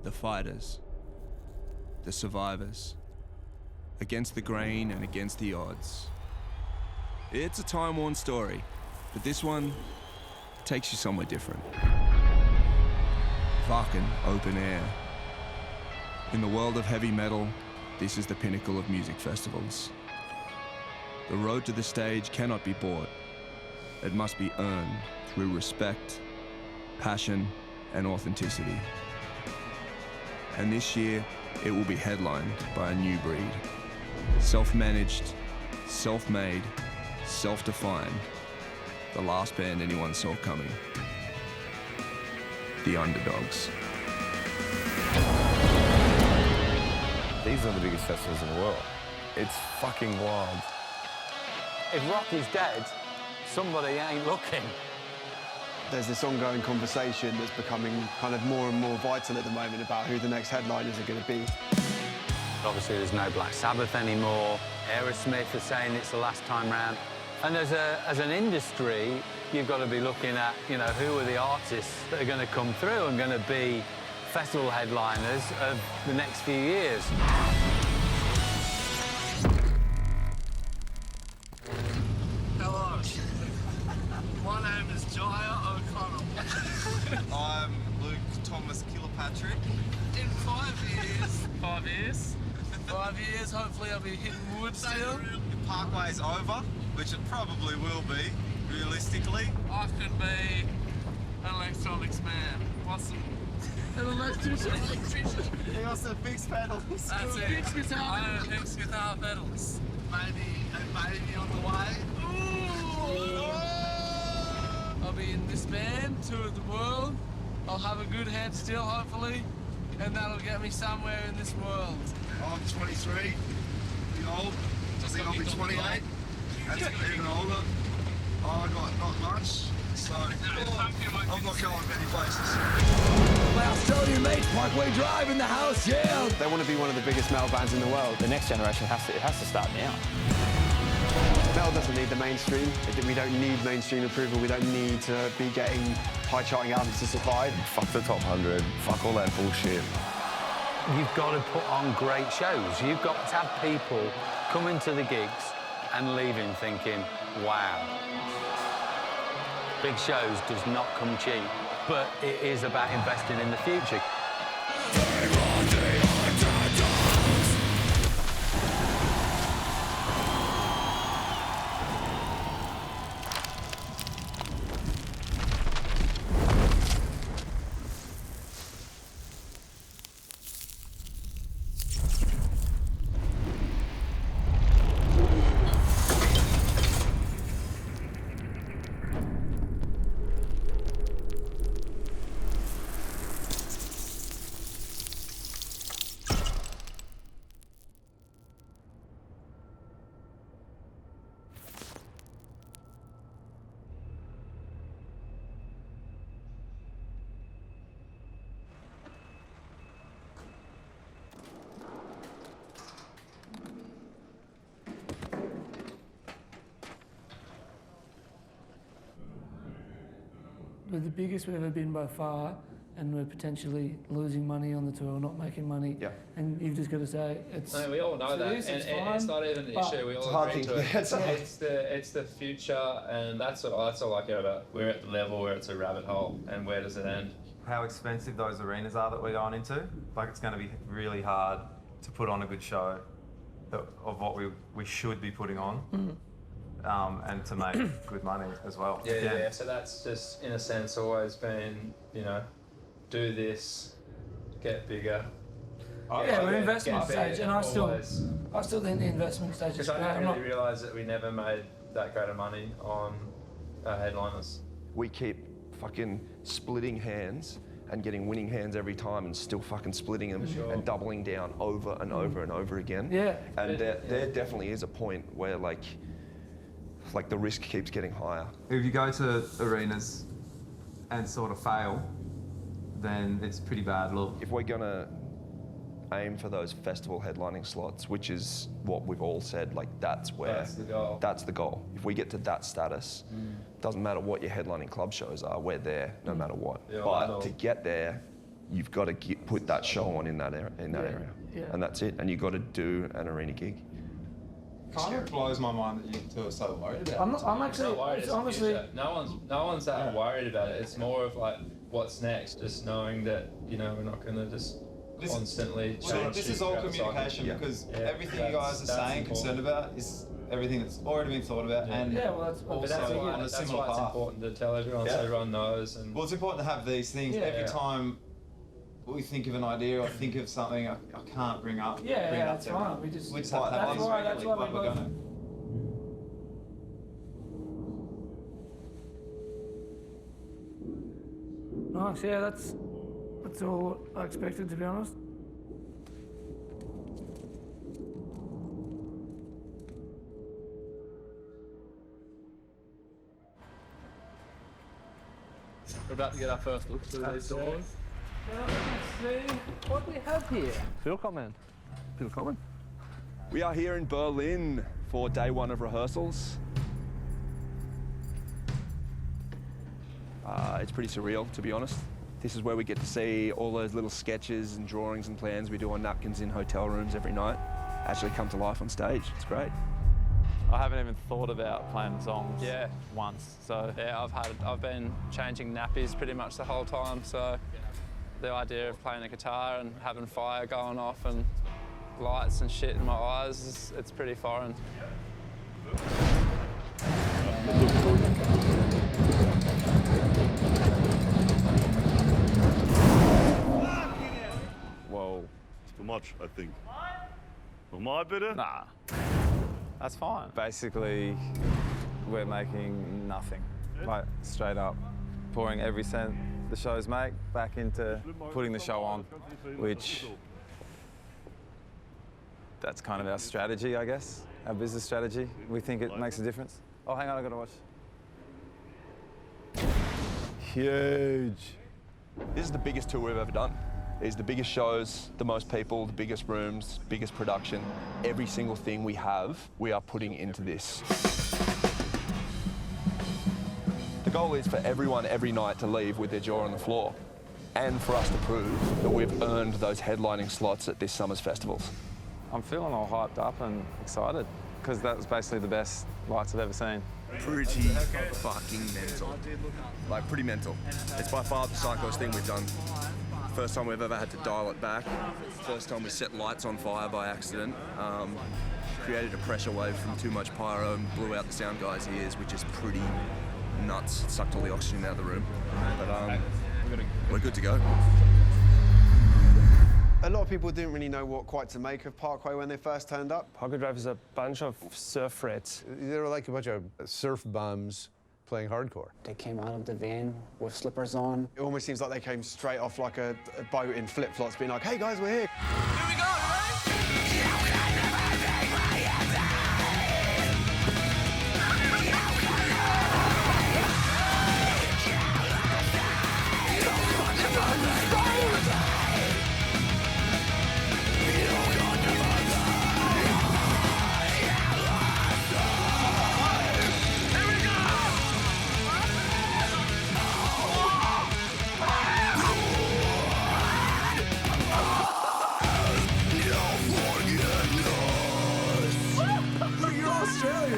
the fighters, the survivors, against the grain and against the odds. It's a time-worn story, but this one takes you somewhere different. Fucking open air. In the world of heavy metal, this is the pinnacle of music festivals. The road to the stage cannot be bought. It must be earned through respect, passion, and authenticity. And this year, it will be headlined by a new breed. Self-managed, self-made, self-defined. The last band anyone saw coming. The Underdogs. These are the biggest festivals in the world. It's fucking wild. If rock is dead, somebody ain't looking. There's this ongoing conversation that's becoming kind of more and more vital at the moment about who the next headliners are going to be. Obviously, there's no Black Sabbath anymore. Aerosmith are saying it's the last time round. And as an industry, you've got to be looking at, you know, who are the artists that are going to come through and going to be festival headliners of the next few years. Hello. My name is Jaya O'Connell. I'm Luke Thomas Kilpatrick. In 5 years. 5 years? 5 years, hopefully I'll be hitting wood still. The Parkway's over, which it probably will be, realistically. I could be an electronics man. What's some... An electrician. He also fix pedals. That's it. Fix guitar. I don't fix guitar pedals. Maybe a baby on the way. Ooh. I'll be in this band, tour the world. I'll have a good head still, hopefully, and that'll get me somewhere in this world. I'm 23, pretty old. I think I'll be 28. That's even older. I got not much, so I'm not going many places. Well, tell you, mate, Parkway Drive in the house, yeah! They want to be one of the biggest metal bands in the world. The next generation has to start now. Metal doesn't need the mainstream. We don't need mainstream approval. We don't need to be getting high-charting albums to survive. Fuck the top 100. Fuck all that bullshit. You've got to put on great shows. You've got to have people coming to the gigs and leaving thinking, wow. Big shows does not come cheap, but it is about investing in the future. We're the biggest we've ever been by far, and we're potentially losing money on the tour, not making money. Yeah. And you've just got to say it's. I mean, we all know that, and it's not even an issue. We all agree to it. It's the future, and that's all I care about. We're at the level where it's a rabbit hole, and where does it end? How expensive those arenas are that we're going into. Like, it's going to be really hard to put on a good show of what we should be putting on. Mm. And to make good money as well. Yeah. So that's just, in a sense, always been, you know, do this, get bigger. We're investment stage, and I still think the investment stage is great. Because I didn't really realise that we never made that great of money on our headliners. We keep fucking splitting hands and getting winning hands every time and still fucking splitting them and doubling down over and over and over again. Yeah. And there definitely is a point where like the risk keeps getting higher. If you go to arenas and sort of fail, then it's pretty bad look. If we're gonna aim for those festival headlining slots, which is what we've all said, like that's the goal. That's the goal. If we get to that status, doesn't matter what your headlining club shows are, we're there no matter what. Yeah, but to get there, you've got to put that show on in that area, and that's it. And you've got to do an arena gig. Kind of blows my mind that you two are so worried about it. I'm actually, worried. honestly... No one's that worried about it. It's more of like, what's next? Just knowing that, you know, we're not going to just constantly change. This is all communication because everything you guys are saying, concerned about, is everything that's already been thought about, and also on a similar path. It's important to tell everyone so everyone knows. And well, it's important to have these things every time we think of an idea or think of something I can't bring up. That's fine. We just have to have these regularly, like we're gonna. Nice, yeah, that's all I expected, to be honest. We're about to get our first look through these doors. Let's see what we have here. Feel common. We are here in Berlin for day one of rehearsals. It's pretty surreal, to be honest. This is where we get to see all those little sketches and drawings and plans we do on napkins in hotel rooms every night actually come to life on stage. It's great. I haven't even thought about playing songs once, so... Yeah, I've been changing nappies pretty much the whole time, so the idea of playing a guitar and having fire going off and lights and shit in my eyes, it's pretty foreign. Whoa. It's too much, I think. Normal bitte? Nah. That's fine. Basically, we're making nothing. Like, straight up. Pouring every cent the shows make back into putting the show on, which... That's kind of our strategy, I guess. Our business strategy. We think it makes a difference. Oh, hang on, I gotta watch. Huge. This is the biggest tour we've ever done. It's the biggest shows, the most people, the biggest rooms, biggest production. Every single thing we have, we are putting into this. The goal is for everyone every night to leave with their jaw on the floor, and for us to prove that we've earned those headlining slots at this summer's festivals. I'm feeling all hyped up and excited, because that was basically the best lights I've ever seen. Pretty fucking mental. Like, pretty mental. It's by far the psychos thing we've done. First time we've ever had to dial it back. First time we set lights on fire by accident. Created a pressure wave from too much pyro and blew out the sound guy's ears, which is pretty nuts. It sucked all the oxygen out of the room. But we're good to go. A lot of people didn't really know what quite to make of Parkway when they first turned up. Parkway Drive is a bunch of surf rats. They were like a bunch of surf bums playing hardcore. They came out of the van with slippers on. It almost seems like they came straight off like a boat in flip-flops, being like, hey guys, we're here. Here we go, right?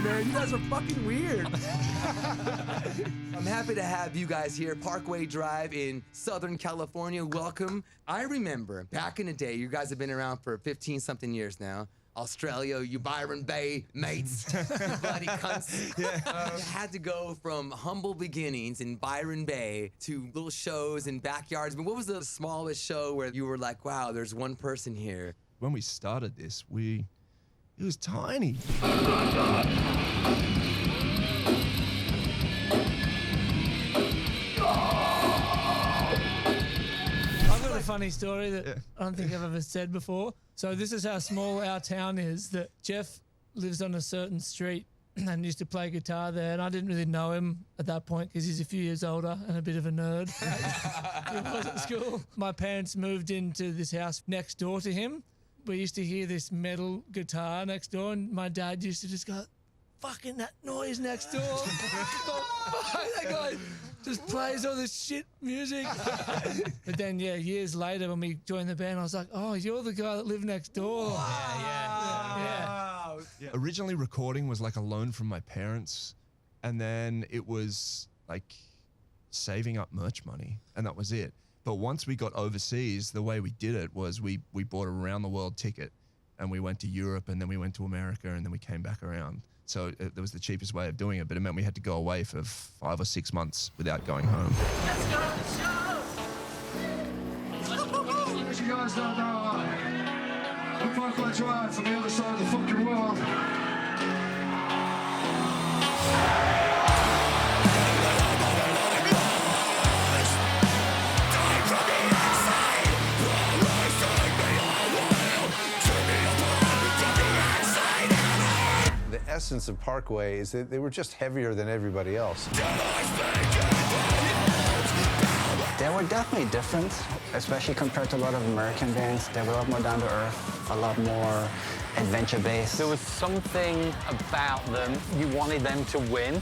Man, you guys are fucking weird. I'm happy to have you guys here. Parkway Drive in Southern California. Welcome. I remember back in the day, you guys have been around for 15-something years now. Australia, you Byron Bay mates, you bloody cunts. You had to go from humble beginnings in Byron Bay to little shows in backyards. But what was the smallest show where you were like, wow, there's one person here? When we started this, it was tiny. I've got a funny story that I don't think I've ever said before. So this is how small our town is, that Jeff lives on a certain street and used to play guitar there, and I didn't really know him at that point because he's a few years older and a bit of a nerd. He was at school. My parents moved into this house next door to him. We used to hear this metal guitar next door, and my dad used to just go, fucking that noise next door. That guy just plays all this shit music. But then, yeah, years later when we joined the band, I was like, oh, you're the guy that lived next door. Yeah. Originally, recording was like a loan from my parents, and then it was like saving up merch money, and that was it. But once we got overseas, the way we did it was we bought a round the world ticket, and we went to Europe, and then we went to America, and then we came back around. So that was the cheapest way of doing it, but it meant we had to go away for 5 or 6 months without going home. Let's go to the show! As you guys don't know, I'm Parkway Drive from the other side of the fucking world. The essence of Parkway is that they were just heavier than everybody else. They were definitely different, especially compared to a lot of American bands. They were a lot more down to earth, a lot more adventure-based. There was something about them, you wanted them to win.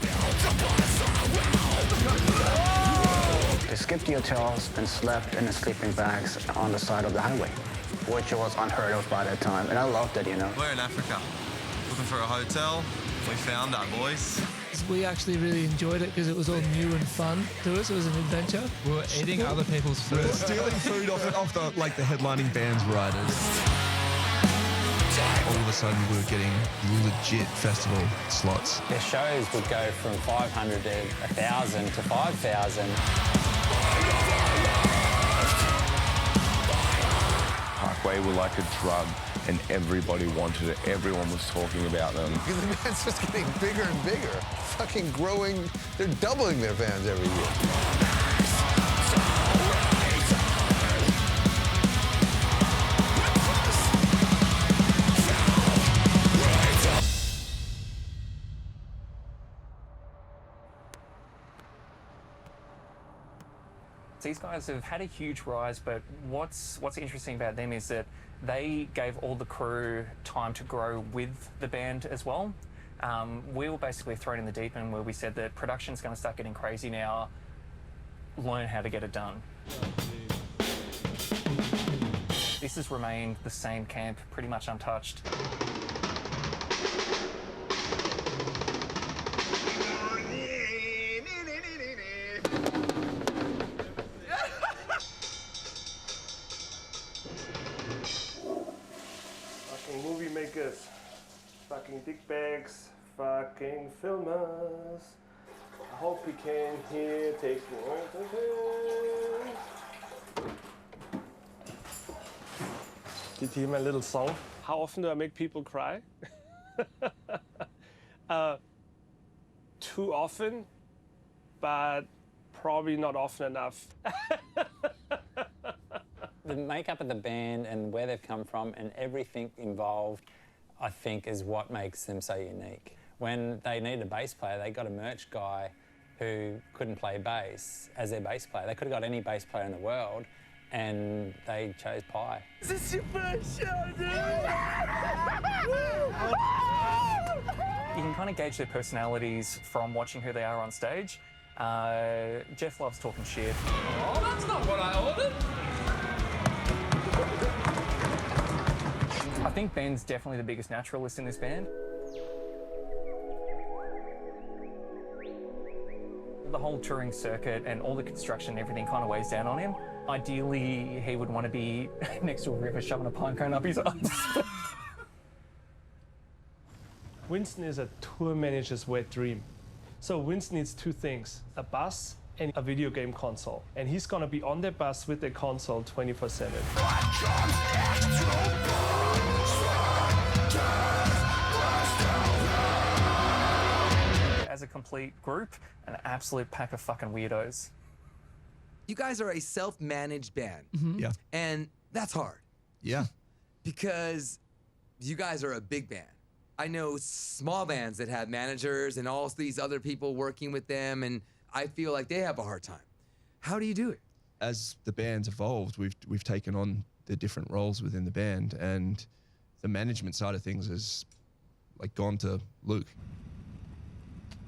They skipped the hotels and slept in the sleeping bags on the side of the highway, which was unheard of by that time. And I loved it, you know. We're in Africa, looking for a hotel. We found our boys. We actually really enjoyed it because it was all new and fun to us. It was an adventure. We were eating other people's food. We were stealing food off the headlining band's riders. All of a sudden, we were getting legit festival slots. The shows would go from 500 to 1,000 to 5,000. Parkway were like a drug, and everybody wanted it. Everyone was talking about them. The band's just getting bigger and bigger. Fucking growing. They're doubling their fans every year. These guys have had a huge rise, but what's interesting about them is that they gave all the crew time to grow with the band as well. We were basically thrown in the deep end where we said that production's going to start getting crazy now. Learn how to get it done. This has remained the same camp, pretty much untouched. Movie makers, fucking dickbags, fucking filmers. I hope you can hear taking Did you hear my little song? How often do I make people cry? Too often, but probably not often enough. The makeup of the band and where they've come from and everything involved, I think, is what makes them so unique. When they needed a bass player, they got a merch guy who couldn't play bass as their bass player. They could have got any bass player in the world, and they chose Pi. Is this your first show, dude? You can kind of gauge their personalities from watching who they are on stage. Jeff loves talking shit. Oh, that's not what I ordered. I think Ben's definitely the biggest naturalist in this band. The whole touring circuit and all the construction and everything kind of weighs down on him. Ideally, he would want to be next to a river shoving a pine cone up his ass. Winston is a tour manager's wet dream. So Winston needs two things, a bus and a video game console. And he's gonna be on the bus with the console 24/7. As a complete group, an absolute pack of fucking weirdos. You guys are a self-managed band. Yeah. And that's hard. Yeah. Because you guys are a big band. I know small bands that have managers and all these other people working with them, and I feel like they have a hard time. How do you do it? As the band's evolved, we've taken on the different roles within the band, and the management side of things has like gone to Luke.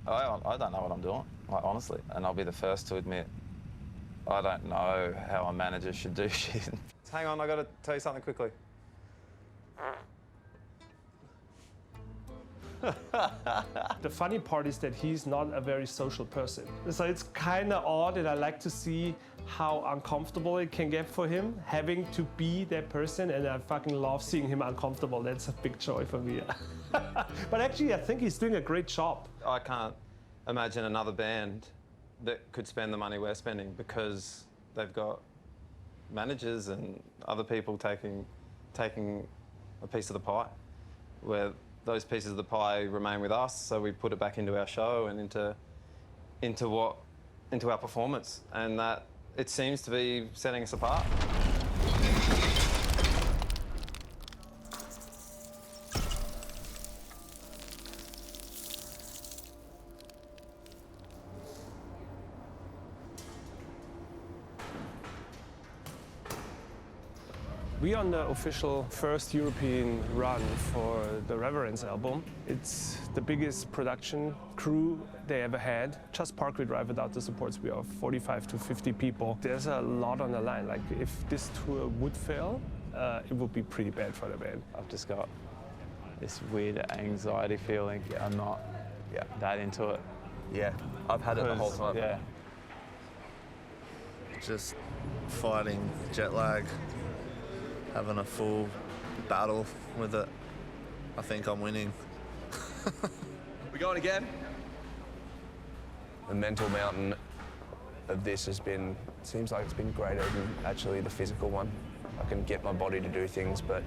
I don't know what I'm doing, like, honestly. And I'll be the first to admit, I don't know how a manager should do shit. Hang on, I got to tell you something quickly. The funny part is that he's not a very social person. So it's kind of odd, and I like to see how uncomfortable it can get for him, having to be that person, and I fucking love seeing him uncomfortable. That's a big joy for me. But actually, I think he's doing a great job. I can't imagine another band that could spend the money we're spending because they've got managers and other people taking a piece of the pie, where those pieces of the pie remain with us, so we put it back into our show and into our performance, and that it seems to be setting us apart. We're on the official first European run for the Reverence album. It's the biggest production crew they ever had. Just Parkway Drive without the supports, we are 45 to 50 people. There's a lot on the line. Like, if this tour would fail, it would be pretty bad for the band. I've just got this weird anxiety feeling. I'm not that into it. Yeah, I've had it the whole time. Yeah. Just fighting jet lag, having a full battle with it. I think I'm winning. We going again? The mental mountain of this seems like it's been greater than actually the physical one. I can get my body to do things, but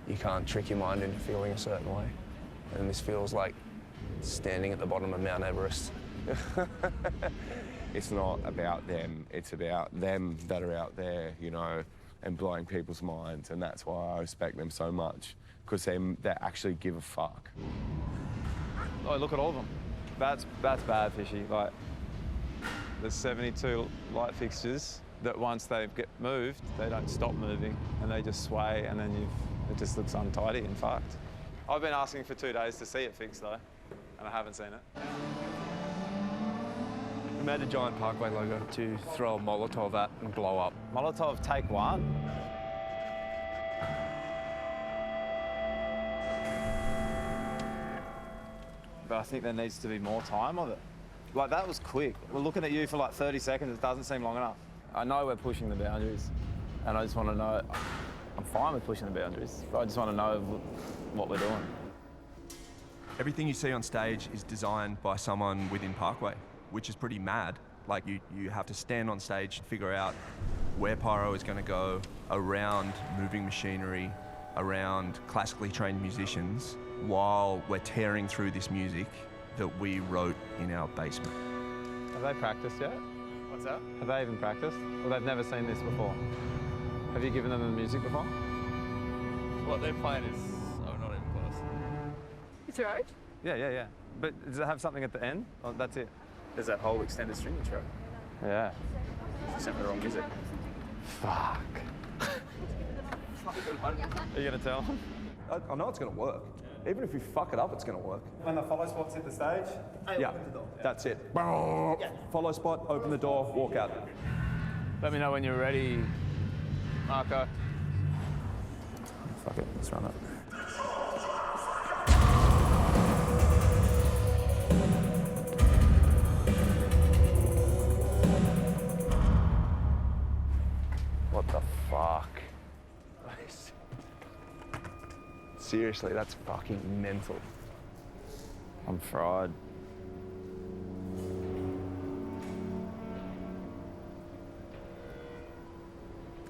you can't trick your mind into feeling a certain way. And this feels like standing at the bottom of Mount Everest. It's not about them, it's about them that are out there, you know, and blowing people's minds, and that's why I respect them so much, because they actually give a fuck. Oh, look at all of them. That's bad, Fishy. Like, there's 72 light fixtures that once they get moved, they don't stop moving, and they just sway, and then it just looks untidy and fucked. I've been asking for 2 days to see it fixed, though, and I haven't seen it. We made a giant Parkway logo to throw a Molotov at and blow up. Molotov, take one. But I think there needs to be more time of it. Like, that was quick. We're looking at you for like 30 seconds, it doesn't seem long enough. I know we're pushing the boundaries, and I just want to know, I'm fine with pushing the boundaries, but I just want to know what we're doing. Everything you see on stage is designed by someone within Parkway, which is pretty mad. Like, you have to stand on stage and figure out where pyro is going to go, around moving machinery, around classically trained musicians, while we're tearing through this music that we wrote in our basement. Have they practiced yet? What's that? Have they even practiced? Or they've never seen this before? Have you given them the music before? What they're playing is, I'm not even close. It's all right. Yeah. But does it have something at the end? Or that's it? There's that whole extended string intro. Yeah. You sent me the wrong music. Fuck. Are you going to tell them? I know it's going to work. Even if you fuck it up, it's going to work. When the follow spot's hit the stage? Yeah, that's it. Follow spot, open the door, walk out. Let me know when you're ready, Marco. Fuck it, let's run it. What the fuck? Seriously, that's fucking mental. I'm fried.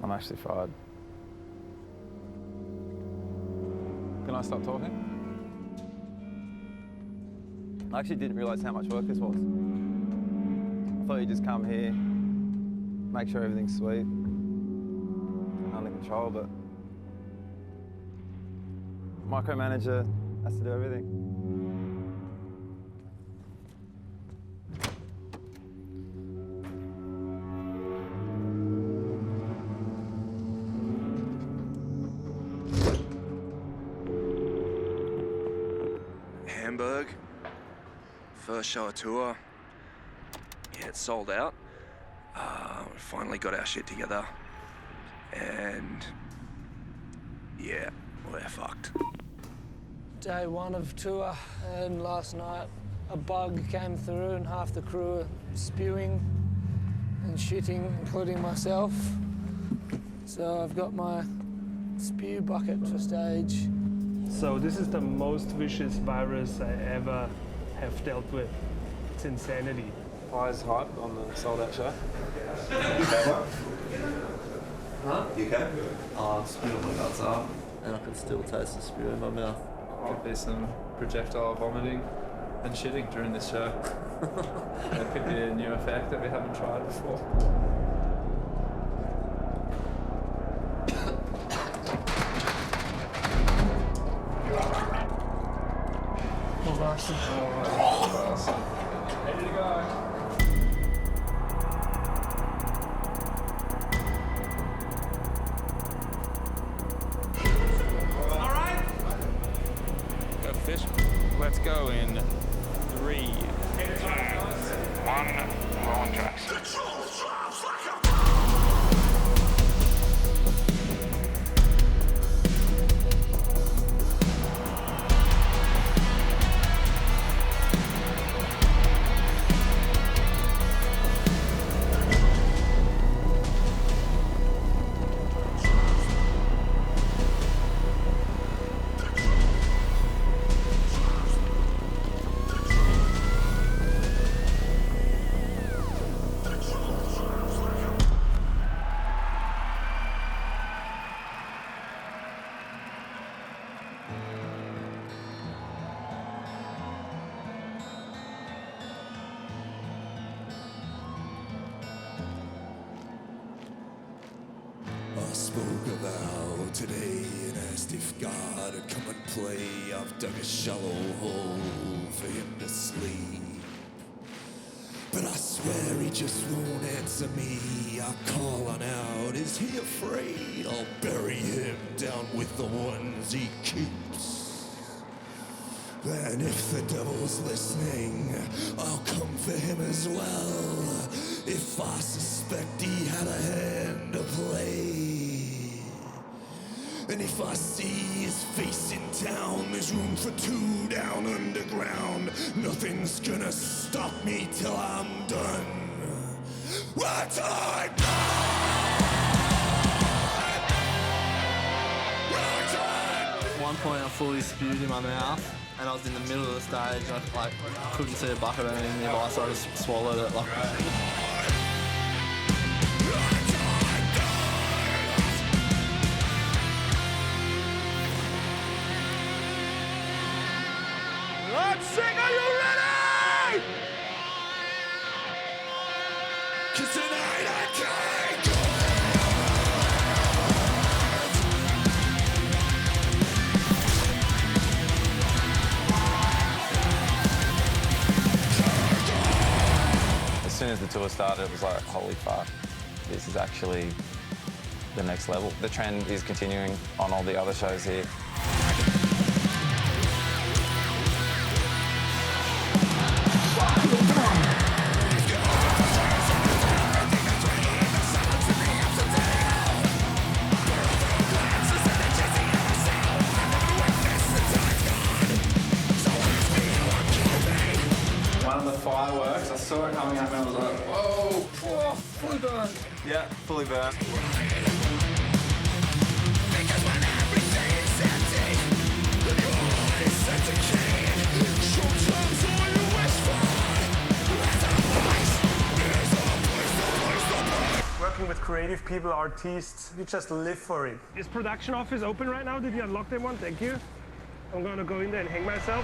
I'm actually fried. Can I stop talking? I actually didn't realise how much work this was. I thought you'd just come here, make sure everything's sweet, under control, but micromanager has to do everything. Hamburg, first show of tour. Yeah, it's sold out. We finally got our shit together. And yeah, we're fucked. Day one of tour, and last night a bug came through and half the crew were spewing and shitting, including myself. So I've got my spew bucket for stage. So this is the most vicious virus I ever have dealt with. It's insanity. Pies hype on the sold-out show. Huh? You okay? Oh, I spewed my guts up, and I can still taste the spew in my mouth. Could be some projectile vomiting and shitting during this show. It could be a new effect that we haven't tried before. Ready to go. Let's go in 3, 2, 1, rolling tracks. Spoke aloud today and asked if God would come and play. I've dug a shallow hole for him to sleep, but I swear he just won't answer me. I call on out, is he afraid? I'll bury him down with the ones he keeps. And if the devil's listening, I'll come for him as well. If I suspect he had a hand to play. And if I see his face in town, there's room for 2 down underground. Nothing's gonna stop me till I'm done. What I At one point I fully spewed in my mouth, and I was in the middle of the stage, and I couldn't see a bucket or anything nearby, so I just swallowed it. Let's sing, are you ready? 'Cause tonight I can't go. As soon as the tour started, it was like, holy fuck, this is actually the next level. The trend is continuing on all the other shows here. Fireworks, I saw it coming up and I was like, whoa, fully burned. Yeah, fully burnt. Because when everything is empty, and your heart is set to king, sometimes all you wish for is a place. Working with creative people, artists, you just live for it. Is production office open right now? Did you unlock that one? Thank you. I'm gonna go in there and hang myself.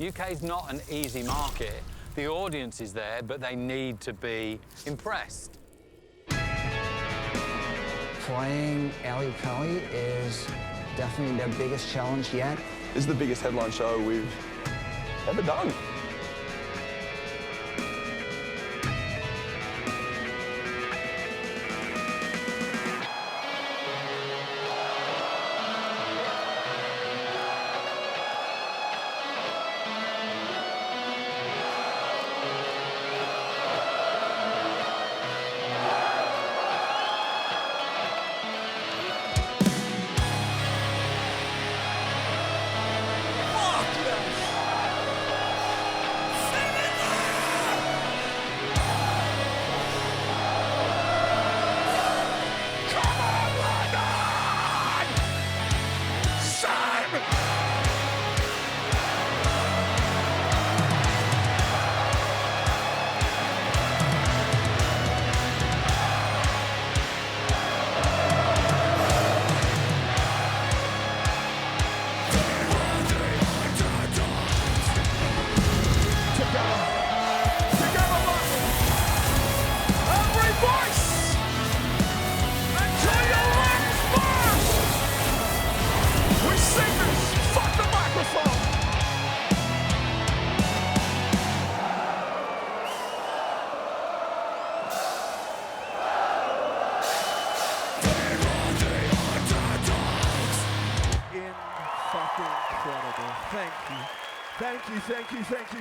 UK's not an easy market. The audience is there, but they need to be impressed. Playing Ali Pali is definitely their biggest challenge yet. This is the biggest headline show we've ever done.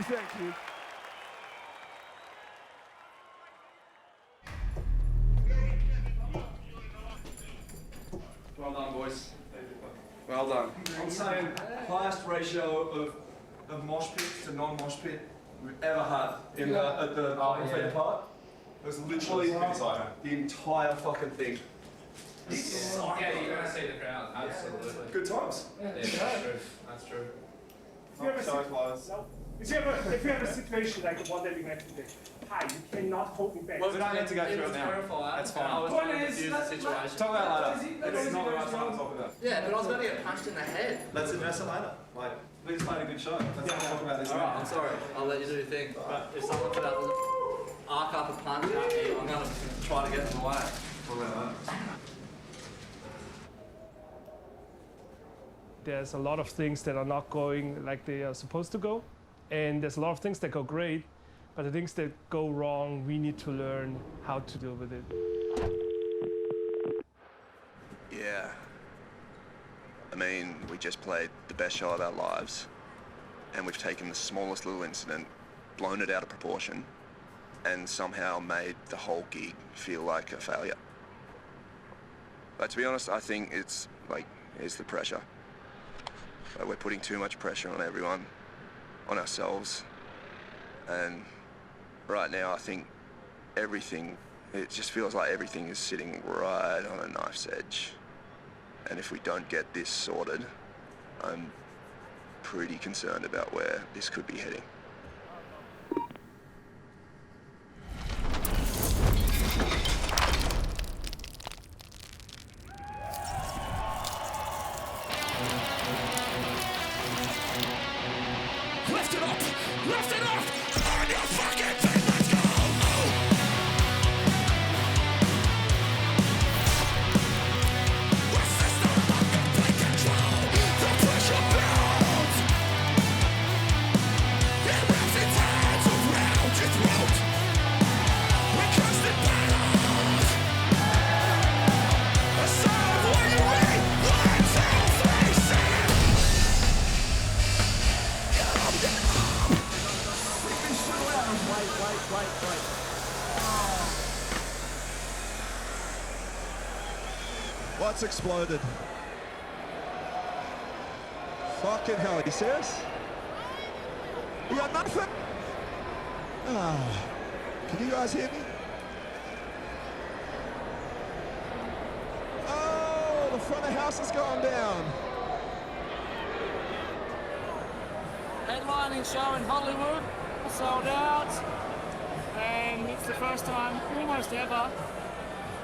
Thank you. Well done, boys. Well done. I'm saying highest ratio of mosh pits to non-mosh pit we've ever had at the part. It was literally the entire fucking thing. Yeah, you're going to see the crowd, absolutely. Good times. Yeah, that's true. That's true. If you have a situation like the one that we met today, hi, you cannot hold me back. Well, we don't need to go through it now. That's fine. I was trying to diffuse the situation. Talk about it later. It's not the right time to talk about it. Yeah, but I was about to get punched in the head. Let's address it later. Like, we just played a good show. Let's not talk about this now. Alright, I'm sorry. I'll let you do your thing. But if someone put out the arc up a punch at me, I'm going to try to get in the way. Talk about that. There's a lot of things that are not going like they are supposed to go. And there's a lot of things that go great, but the things that go wrong, we need to learn how to deal with it. Yeah. I mean, we just played the best show of our lives, and we've taken the smallest little incident, blown it out of proportion, and somehow made the whole gig feel like a failure. But to be honest, I think it's the pressure. Like, we're putting too much pressure on everyone, on ourselves, and right now I think it just feels like everything is sitting right on a knife's edge. And if we don't get this sorted, I'm pretty concerned about where this could be heading. Lift it up! On your fucking feet, let's go! We're system of complete control. The pressure builds. It wraps its hands around your throat. We're constant battles. A sound of what you read. 1, 2, 3, say it! Wait. What's exploded? Fucking hell, are you serious? You got nothing? Can you guys hear me? Oh, the front of house has gone down. Headlining show in Hollywood, sold out, and it's the first time, almost ever,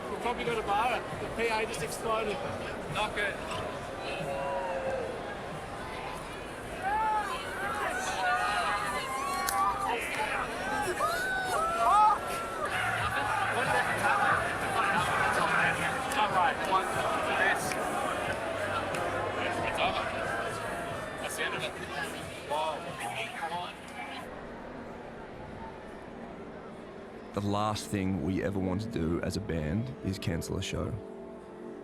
we've probably got a bar. The PA just exploded. Knock it. The last thing we ever want to do as a band is cancel a show.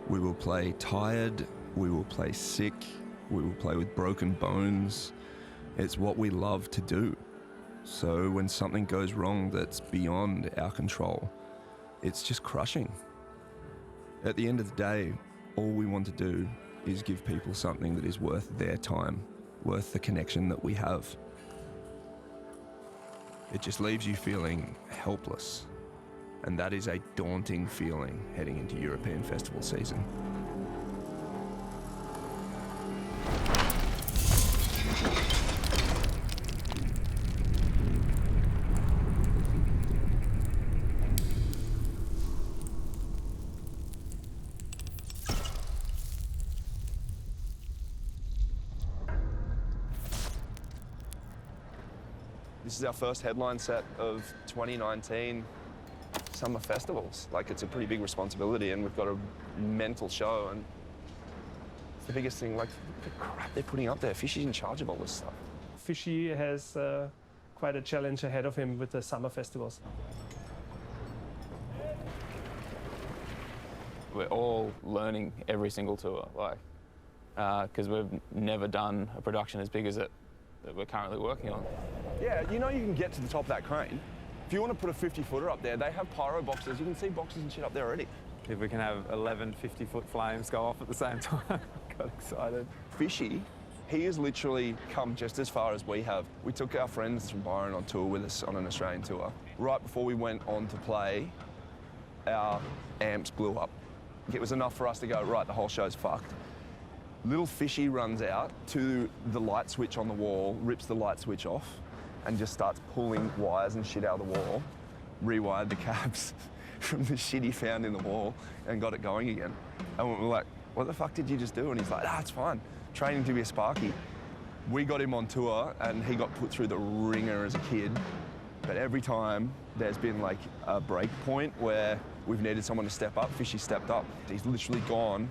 We will play tired, we will play sick, we will play with broken bones. It's what we love to do. So when something goes wrong that's beyond our control, it's just crushing. At the end of the day, all we want to do is give people something that is worth their time, worth the connection that we have. It just leaves you feeling helpless, and that is a daunting feeling heading into European festival season. This is our first headline set of 2019 summer festivals. Like, it's a pretty big responsibility, and we've got a mental show, and it's the biggest thing, like, the crap they're putting up there. Fishy's in charge of all this stuff. Fishy has quite a challenge ahead of him with the summer festivals. We're all learning every single tour, like, because we've never done a production as big as it that we're currently working on. Yeah, you know you can get to the top of that crane. If you want to put a 50-footer up there, they have pyro boxes. You can see boxes and shit up there already. If we can have 11 50-foot flames go off at the same time, got excited. Fishy, he has literally come just as far as we have. We took our friends from Byron on tour with us on an Australian tour. Right before we went on to play, our amps blew up. It was enough for us to go, right, the whole show's fucked. Little Fishy runs out to the light switch on the wall, rips the light switch off, and just starts pulling wires and shit out of the wall, rewired the cabs from the shit he found in the wall, and got it going again. And we were like, what the fuck did you just do? And he's like, it's fine, training to be a Sparky. We got him on tour, and he got put through the ringer as a kid. But every time there's been like a break point where we've needed someone to step up, Fishy stepped up. He's literally gone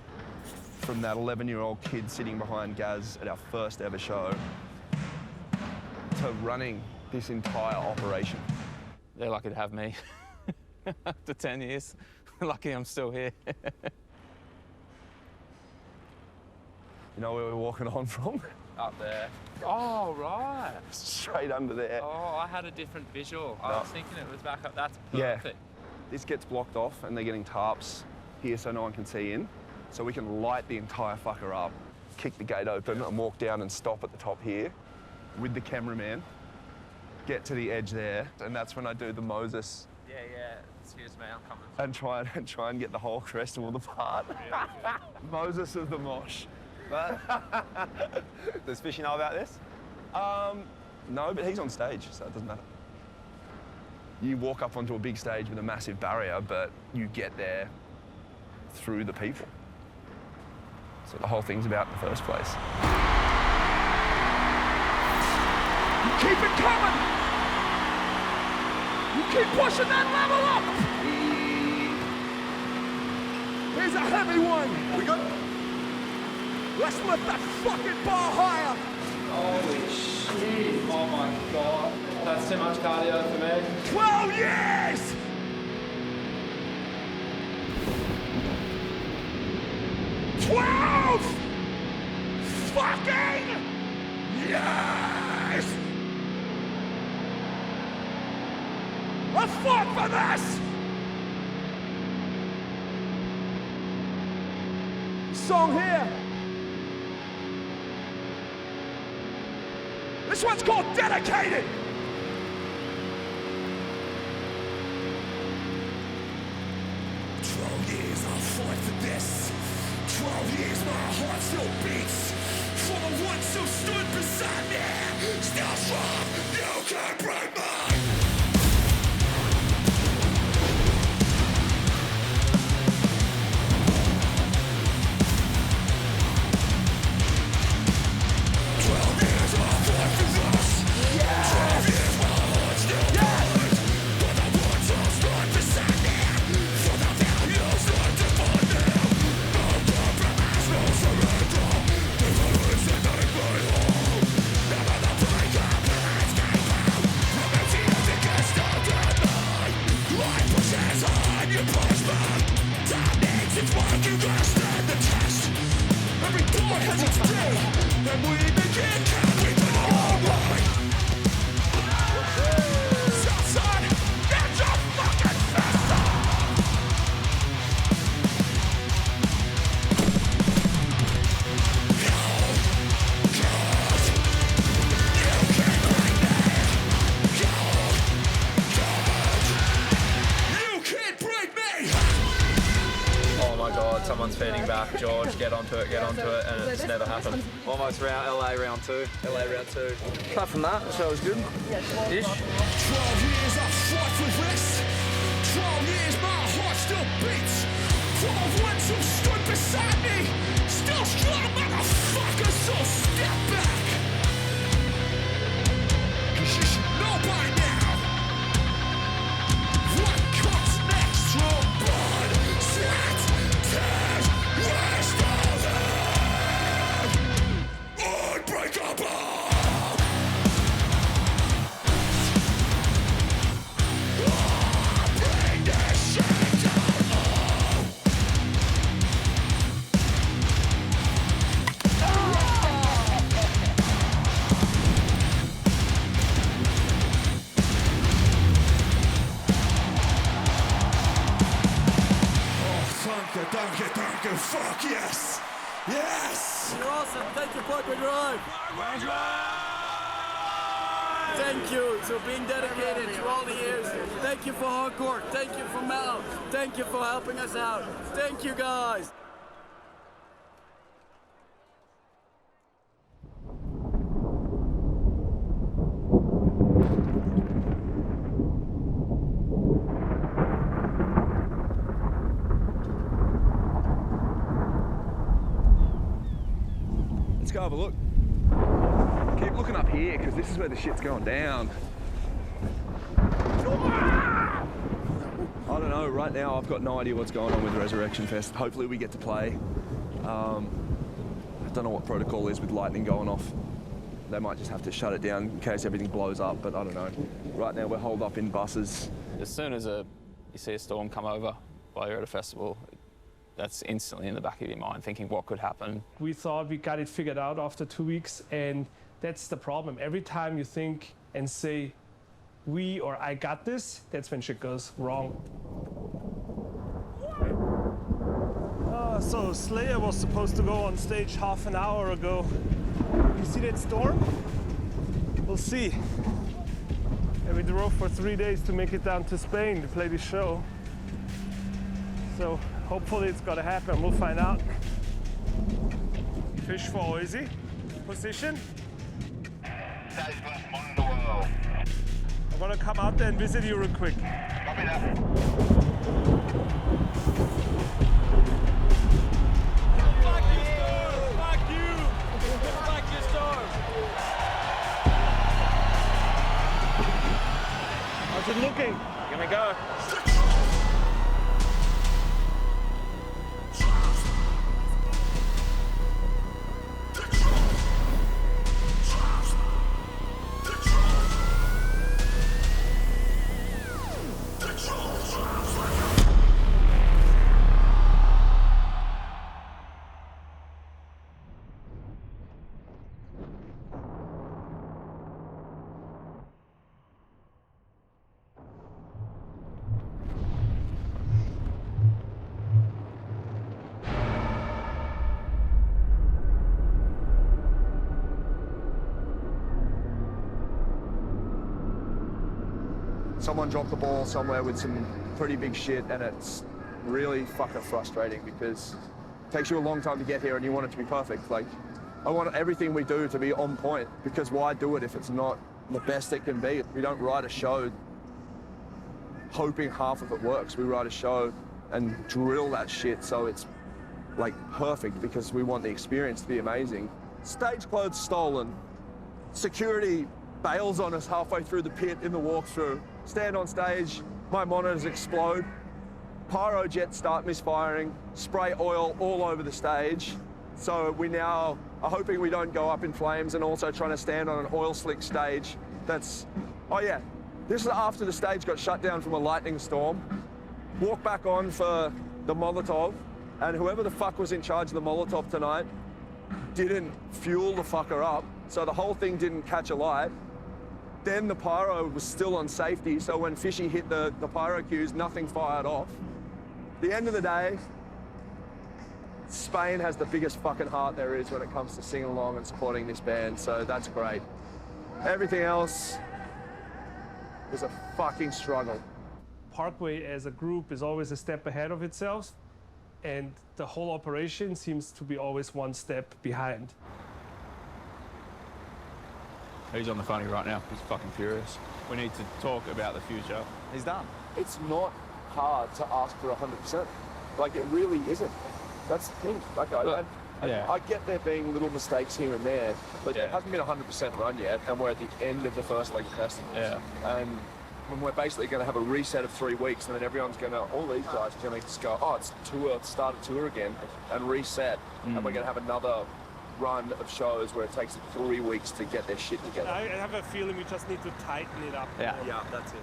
from that 11-year-old kid sitting behind Gaz at our first ever show to running this entire operation. They're lucky to have me. After 10 years, lucky I'm still here. You know where we're walking on from? Up there. Oh, right. Straight under there. Oh, I had a different visual. I was thinking it was back up. That's Yeah. perfect. This gets blocked off, and they're getting tarps here so no one can see in. So we can light the entire fucker up, kick the gate open, and walk down and stop at the top here with the cameraman, get to the edge there, and that's when I do the Moses. Yeah. Excuse me, I'm coming. And try and get the whole festival apart. Moses of the mosh. But does Fishy know about this? No, but he's on stage, so it doesn't matter. You walk up onto a big stage with a massive barrier, but you get there through the people. So the whole thing's about in the first place. You keep it coming! You keep pushing that level up! Here's a heavy one! We got... Let's lift that fucking bar higher! Holy shit. Oh my God. That's too much cardio for me. 12 years! Fucking yes! I fought for this! Song here. This one's called Dedicated. Years I'll fight for this. 12 years my heart still beats. For the ones who stood beside me. Still strong, you can't break mine. just get onto it, and it's never happened. Almost LA round 2. LA round 2. Apart from that, the show was good. Ish. 12 years I fought for this. 12 years my heart still beats. 12 ones who stood beside me. Still strong, motherfucker, so step back. 'Cause you should know by now what comes next from blood, sweat, tears, waste of love. Unbreakable. Danke, fuck yes! Yes! You're awesome. Thank you, Parkway Drive. Thank you for being dedicated through all the years. Thank you for hardcore. Thank you for metal. Thank you for helping us out. Thank you, guys. Go have a look. Keep looking up here because this is where the shit's going down. I don't know, right now I've got no idea what's going on with Resurrection Fest. Hopefully we get to play. I don't know what protocol is with lightning going off. They might just have to shut it down in case everything blows up, but I don't know. Right now we're holed up in buses. As soon as you see a storm come over while you're at a festival, that's instantly in the back of your mind, thinking what could happen. We thought we got it figured out after 2 weeks, and that's the problem. Every time you think and say, we or I got this, that's when shit goes wrong. So Slayer was supposed to go on stage half an hour ago. You see that storm? We'll see. And we drove for 3 days to make it down to Spain to play the show. So hopefully it's gonna happen, we'll find out. Fish for Oisy. Position. I'm gonna come out there and visit you real quick. Copy that. How's it looking? Give me a go. Someone dropped the ball somewhere with some pretty big shit, and it's really fucking frustrating because it takes you a long time to get here and you want it to be perfect. Like, I want everything we do to be on point, because why do it if it's not the best it can be? We don't write a show hoping half of it works. We write a show and drill that shit so it's like perfect, because we want the experience to be amazing. Stage clothes stolen. Security bails on us halfway through the pit in the walkthrough. Stand on stage, my monitors explode. Pyro jets start misfiring, spray oil all over the stage. So we now are hoping we don't go up in flames, and also trying to stand on an oil slick stage. That's, oh yeah, this is after the stage got shut down from a lightning storm. Walk back on for the Molotov, and whoever the fuck was in charge of the Molotov tonight didn't fuel the fucker up, so the whole thing didn't catch alight. Then the pyro was still on safety, so when Fishy hit the pyro cues, nothing fired off. At the end of the day, Spain has the biggest fucking heart there is when it comes to singing along and supporting this band, so that's great. Everything else was a fucking struggle. Parkway as a group is always a step ahead of itself, and the whole operation seems to be always one step behind. He's on the phone right now. He's fucking furious. We need to talk about the future. He's done. It's not hard to ask for 100%. Like, it really isn't. That's the thing. Like, I get there being little mistakes here and there, but it hasn't been 100% run yet, and we're at the end of the first leg of testing. Yeah. And when we're basically going to have a reset of 3 weeks, and then everyone's going to, all these guys are going to just go, oh, it's tour, start a tour again, and reset, and we're going to have another run of shows where it takes 3 weeks to get their shit together. I have a feeling we just need to tighten it up. Yeah, that's it.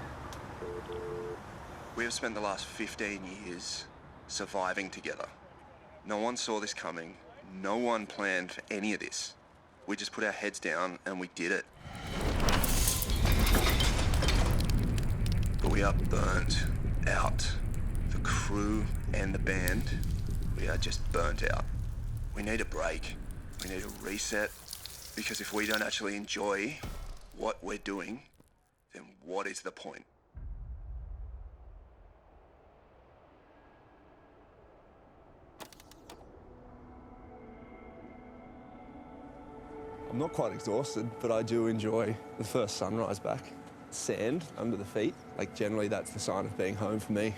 We have spent the last 15 years surviving together. No one saw this coming. No one planned for any of this. We just put our heads down and we did it. But we are burnt out. The crew and the band, we are just burnt out. We need a break. We need a reset. Because if we don't actually enjoy what we're doing, then what is the point? I'm not quite exhausted, but I do enjoy the first sunrise back. Sand under the feet, like generally that's the sign of being home for me.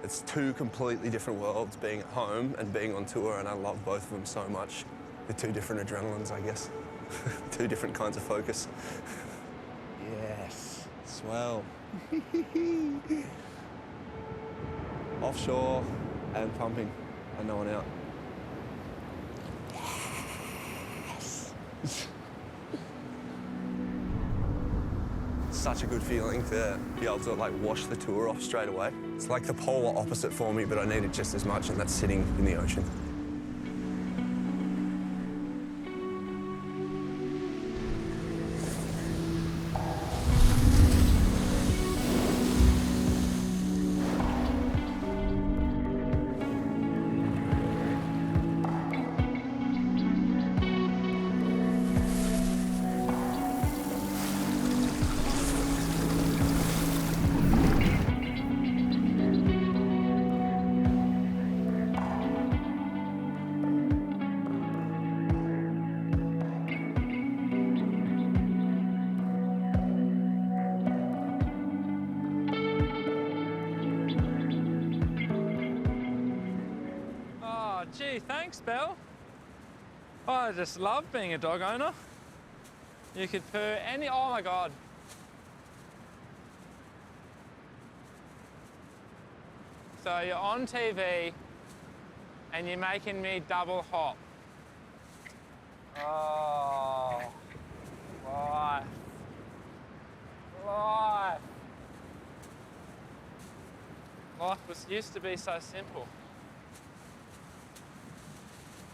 It's two completely different worlds, being at home and being on tour, and I love both of them so much. They're two different adrenalines, I guess. Two different kinds of focus. Yes, swell. Offshore and pumping and no one out. Such a good feeling to be able to like wash the tour off straight away. It's like the polar opposite for me, but I need it just as much, and that's sitting in the ocean. Gee, thanks, Belle. I just love being a dog owner. You could purr any... Oh, my God. So you're on TV and you're making me double hop. Oh, life. Life. Life used to be so simple.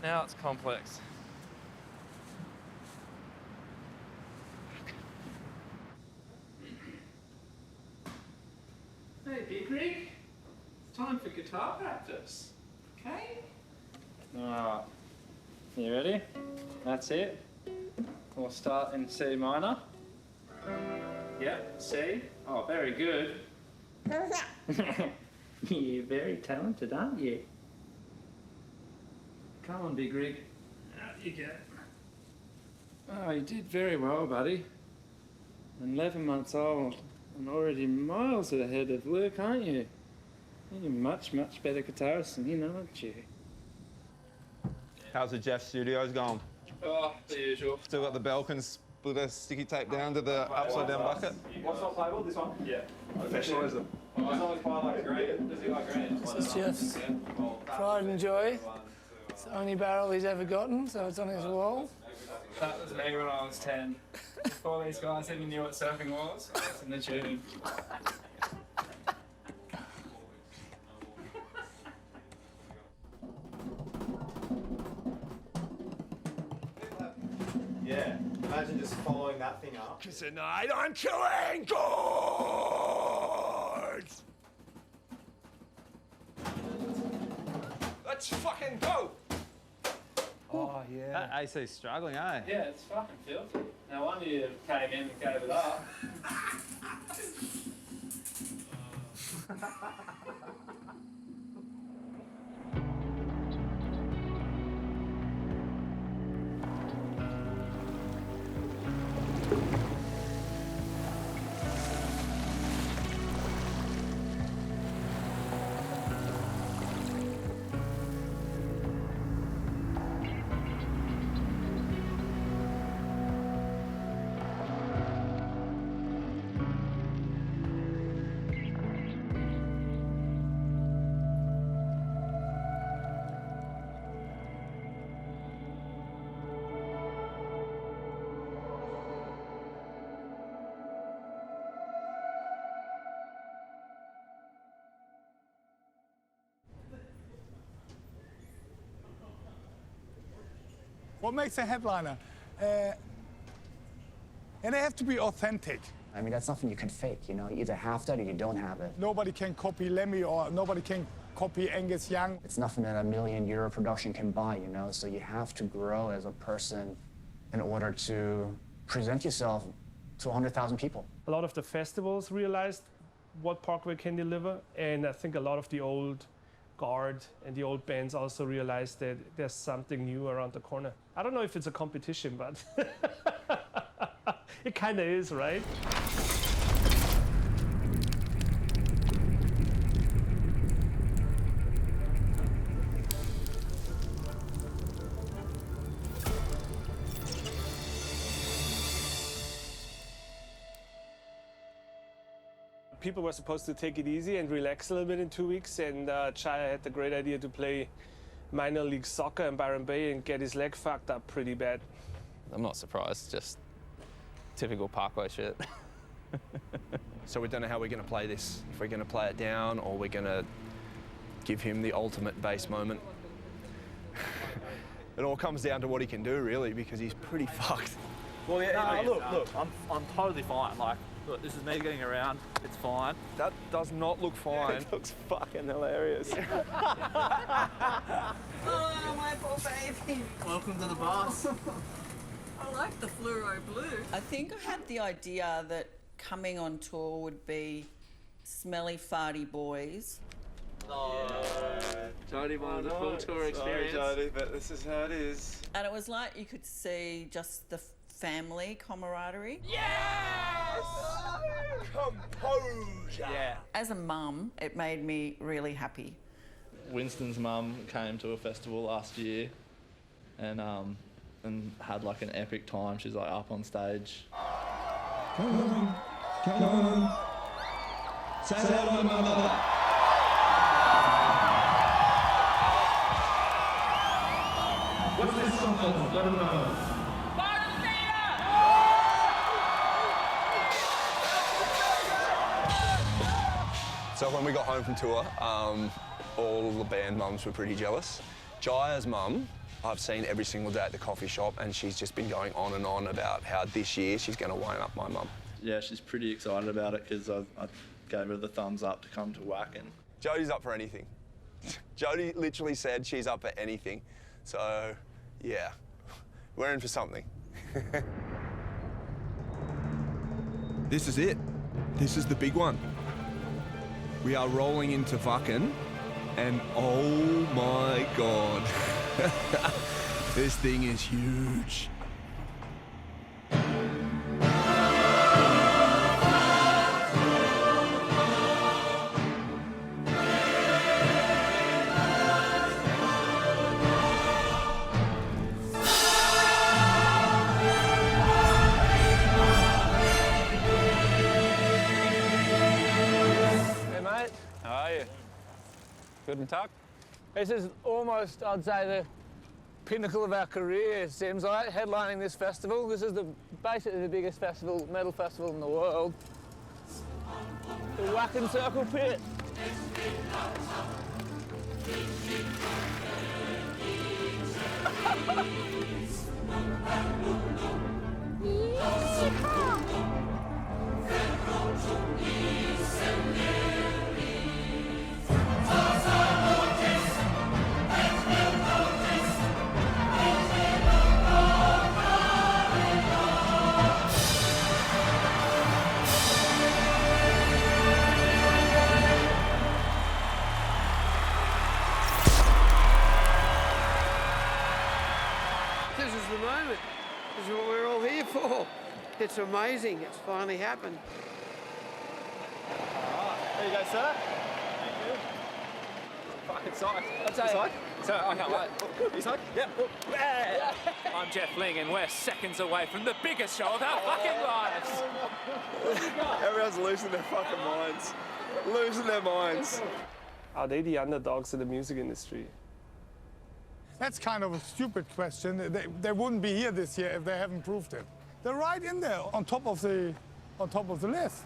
Now it's complex. Hey, Big Rig. It's time for guitar practice. Okay? Alright. You ready? That's it. We'll start in C minor. Yep, C. Oh, very good. You're very talented, aren't you? Come on, Big Rig. Out you go. Oh, you did very well, buddy. 11 months old and already miles ahead of work, aren't you? You're a much, much better guitarist than you know, aren't you? How's the Jeff Studios going? Oh, the usual. Still got the Belkin splitter sticky tape down to the upside down bucket? What's not playable, this one? Yeah. Professionalism. Oh, it's always quite like green. Does he like green? This is Jeff's pride and joy. It's the only barrel he's ever gotten, so it's on his wall. That was me when I was 10. Before these guys even knew what surfing was, I was in the tube. Yeah, imagine just following that thing up. Because tonight I'm killing gourds! Let's fucking go! Oh, yeah. That AC's struggling, eh? Yeah, it's fucking filthy. No wonder you came in and gave it up. What makes a headliner? And they have to be authentic. I mean, that's nothing you can fake, you know? You either have that or you don't have it. Nobody can copy Lemmy or nobody can copy Angus Young. It's nothing that €1 million production can buy, you know? So you have to grow as a person in order to present yourself to 100,000 people. A lot of the festivals realized what Parkway can deliver, and I think a lot of the old guard and the old bands also realized that there's something new around the corner. I don't know if it's a competition, but it kind of is, right? People were supposed to take it easy and relax a little bit in 2 weeks, and Chaya had the great idea to play minor league soccer in Byron Bay and get his leg fucked up pretty bad. I'm not surprised, just typical Parkway shit. So we don't know how we're going to play this. If we're going to play it down or we're going to give him the ultimate bass moment. It all comes down to what he can do, really, because he's pretty fucked. Well, yeah, look, I'm totally fine. Like, look, this is me getting around. It's fine. That does not look fine. It looks fucking hilarious. Oh, my poor baby. Welcome to the bus. I like the fluoro blue. I think I had the idea that coming on tour would be smelly, farty boys. Oh, Jody wanted a full tour experience. Sorry, Jody, but this is how it is. And it was like you could see just the family camaraderie. Yes! Composure! Yeah. As a mum, it made me really happy. Winston's mum came to a festival last year and had like an epic time. She's like up on stage. Come on. Say hello, mother. What's this song called? Let them know. So when we got home from tour, all the band mums were pretty jealous. Jaya's mum, I've seen every single day at the coffee shop, and she's just been going on and on about how this year she's going to wind up my mum. Yeah, she's pretty excited about it because I gave her the thumbs up to come to Wacken. Jody's up for anything. Jody literally said she's up for anything. So, yeah, we're in for something. This is it. This is the big one. We are rolling into Wacken, and oh my God. This thing is huge. Guten Tag. This is almost, I'd say, the pinnacle of our career, it seems like, headlining this festival. This is basically the biggest metal festival in the world. The Wacken Circle Pit. moment. This is what we're all here for. It's amazing. It's finally happened. There you go, sir. Thank you. Fucking psyched. Psyched? Sir, I can't wait. You psyched? Yep. Yeah. I'm Jeff Ling, and we're seconds away from the biggest show of our fucking lives. Everyone's losing their fucking minds. Losing their minds. Are they the underdogs in the music industry? That's kind of a stupid question. They wouldn't be here this year if they haven't proved it. They're right in there, on top of the list.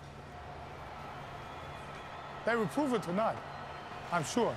They will prove it tonight, I'm sure.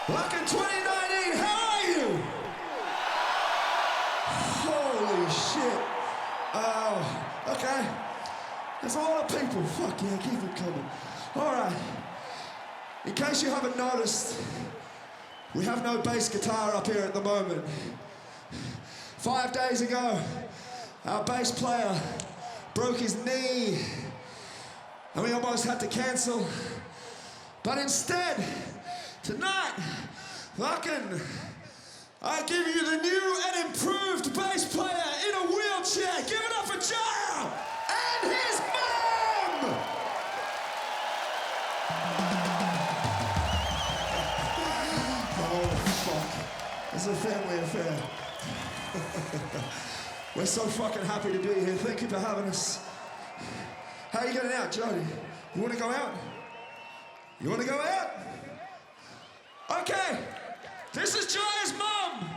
Back in 2019, how are you? Holy shit. Okay. There's a lot of people. Fuck yeah, keep it coming. All right. In case you haven't noticed, we have no bass guitar up here at the moment. 5 days ago, our bass player broke his knee, and we almost had to cancel. But instead, tonight, I give you the new and improved bass player in a wheelchair. Give it up for Joe and his mom! Oh, fuck. It's a family affair. We're so fucking happy to be here. Thank you for having us. How are you getting out, Jody? You want to go out? You want to go out? Okay. This is Joya's mum.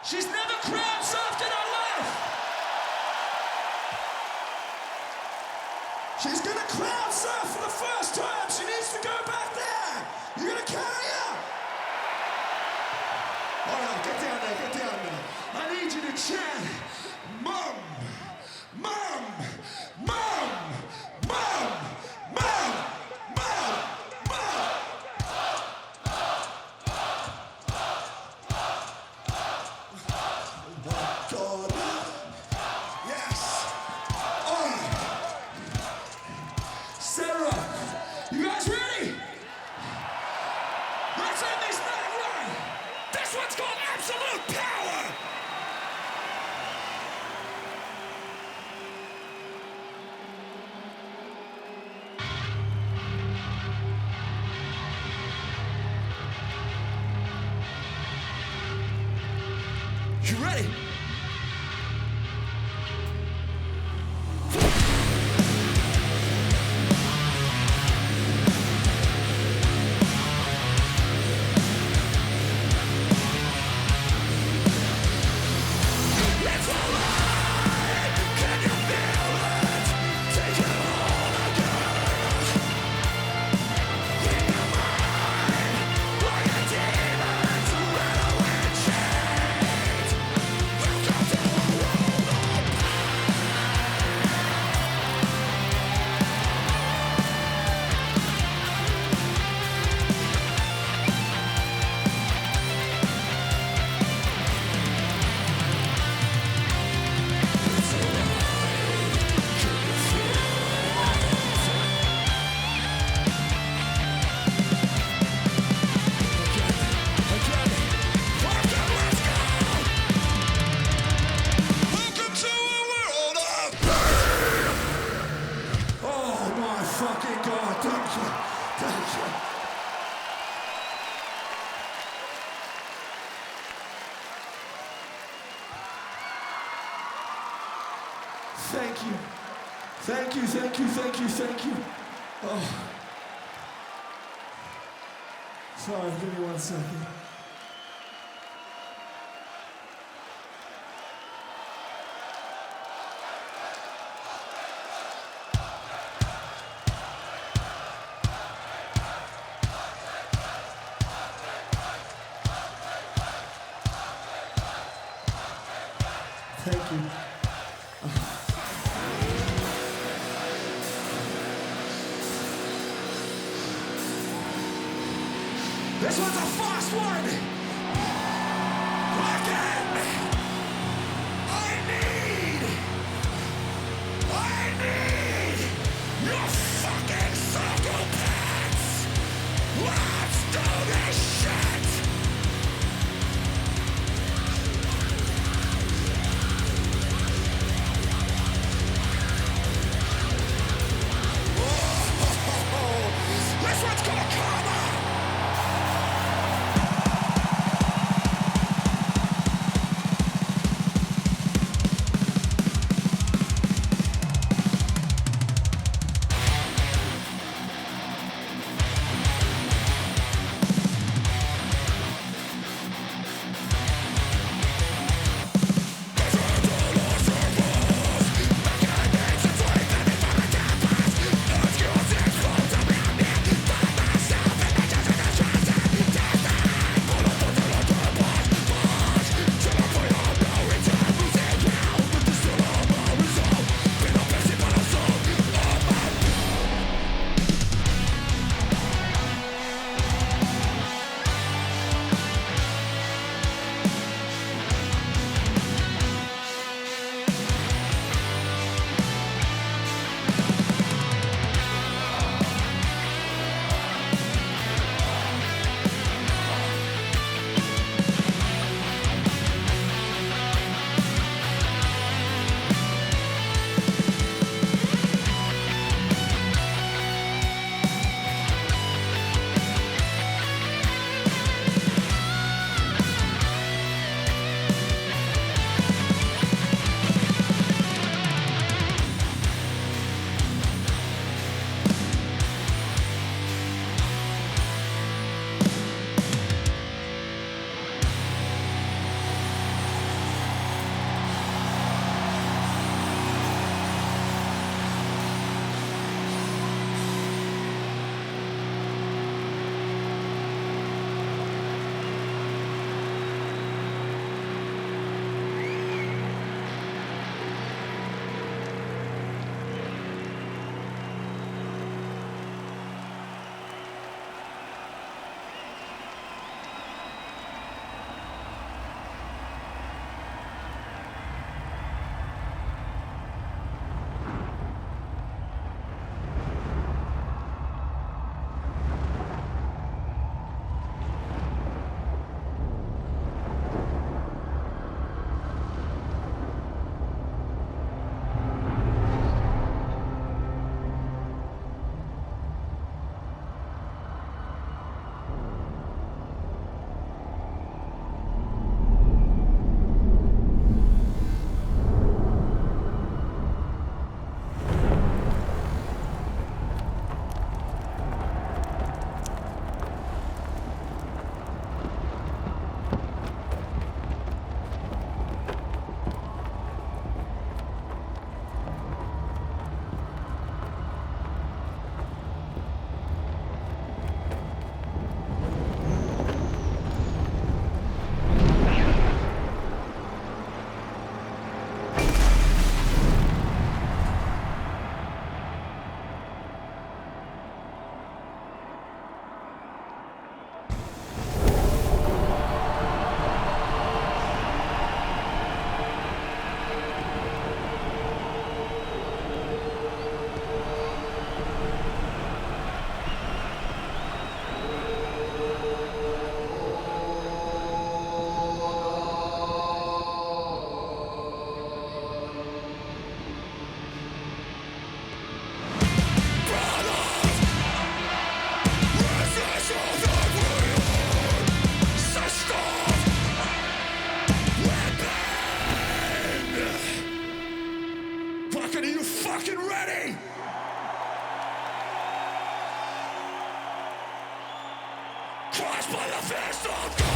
She's never crowd surfed in her life. She's gonna crowd surf for the first time. She needs to go back there. You're gonna carry her. All right, get down there, get down there. I need you to chant, Mum, Mum, Mum, Mum, Mum, Mum, Mum. God. Yes. All right. Sarah, you guys ready? Let's end this night right. This one's called Absolute Power. You ready? Thank you. Thank you, thank you, thank you, thank you. Oh. Sorry, give me 1 second. Thank you. This one's a fast one! Again! I need your fucking psychopaths! Let's do this shit! This one's gonna come out! Crushed by the fist of God.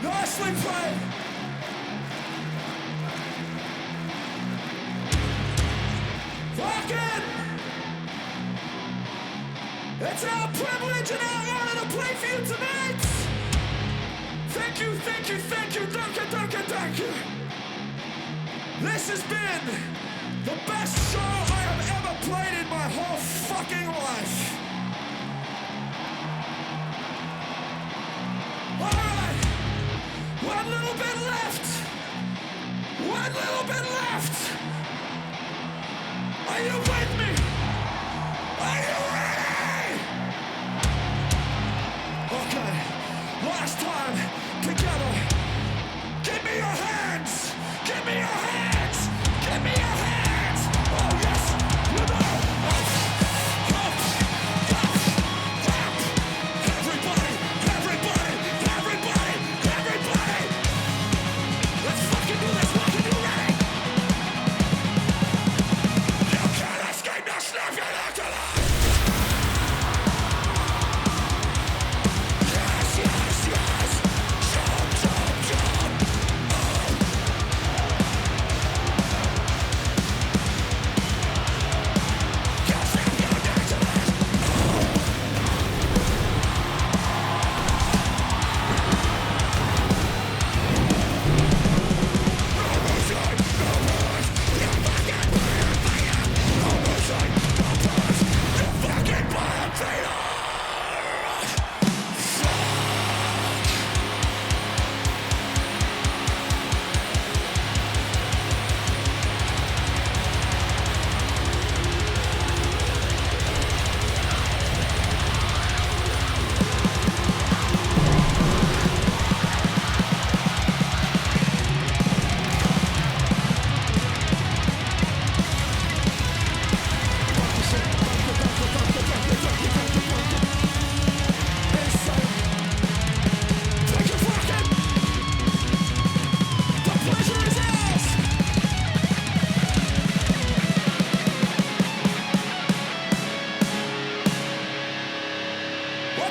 Nicely played. Fucking! It's our privilege and our honor to play for you tonight. Thank you, thank you, thank you, thank you. This has been the best show I have ever played in my whole fucking life. Alright, one little bit left. One little bit left. Are you with me? Are you ready? Okay, last time together. Give me your hands. Give me your hands. Give me your hands. Oh yes, you know. Everybody, everybody, everybody, everybody. Let's fucking do this. Fucking you ready? You can't escape the snap. You're not gonna. Yes, yes, yes. Jump, jump, jump.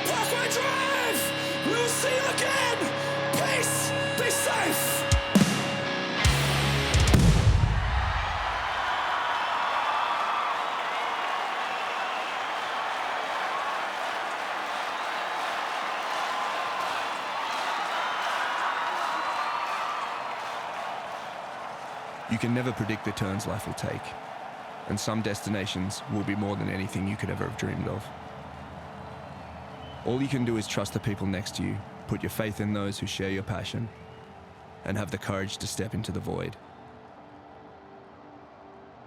Parkway Drive! We'll see you again! Peace! Be safe! You can never predict the turns life will take, and some destinations will be more than anything you could ever have dreamed of. All you can do is trust the people next to you, put your faith in those who share your passion, and have the courage to step into the void.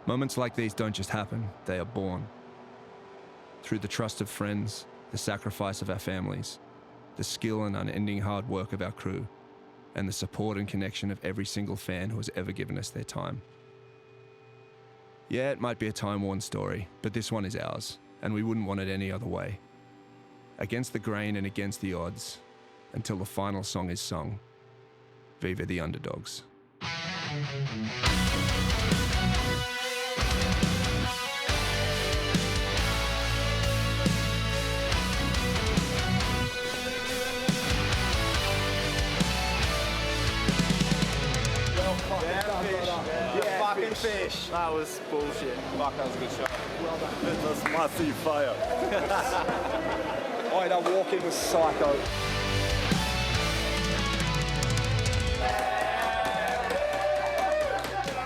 Moments like these don't just happen, they are born. Through the trust of friends, the sacrifice of our families, the skill and unending hard work of our crew, and the support and connection of every single fan who has ever given us their time. Yeah, it might be a time-worn story, but this one is ours, and we wouldn't want it any other way. Against the grain and against the odds, until the final song is sung. Viva the Underdogs. Yeah, fucking fish. That was bullshit. Fuck, that was a good shot. Well done. It was massive fire. Oh, that walk-in was psycho.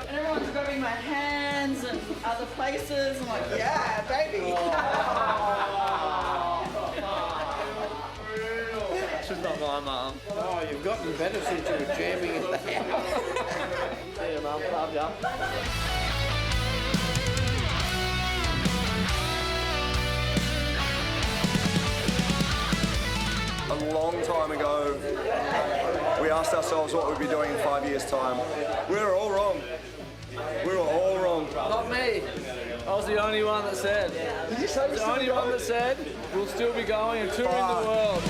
And everyone's grabbing my hands and other places. I'm like, yeah, baby. She's not my mum. Oh, you've gotten better since you were jamming in the house. See you, mum. Love ya. A long time ago, we asked ourselves what we'd be doing in 5 years' time. We were all wrong. We were all wrong. Not me. I was the only one that said. Did you say the only one that said we'll still be going and touring the world.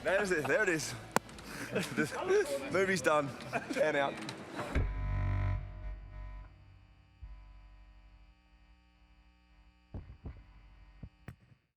There's it. There it is. The movie's done. And out.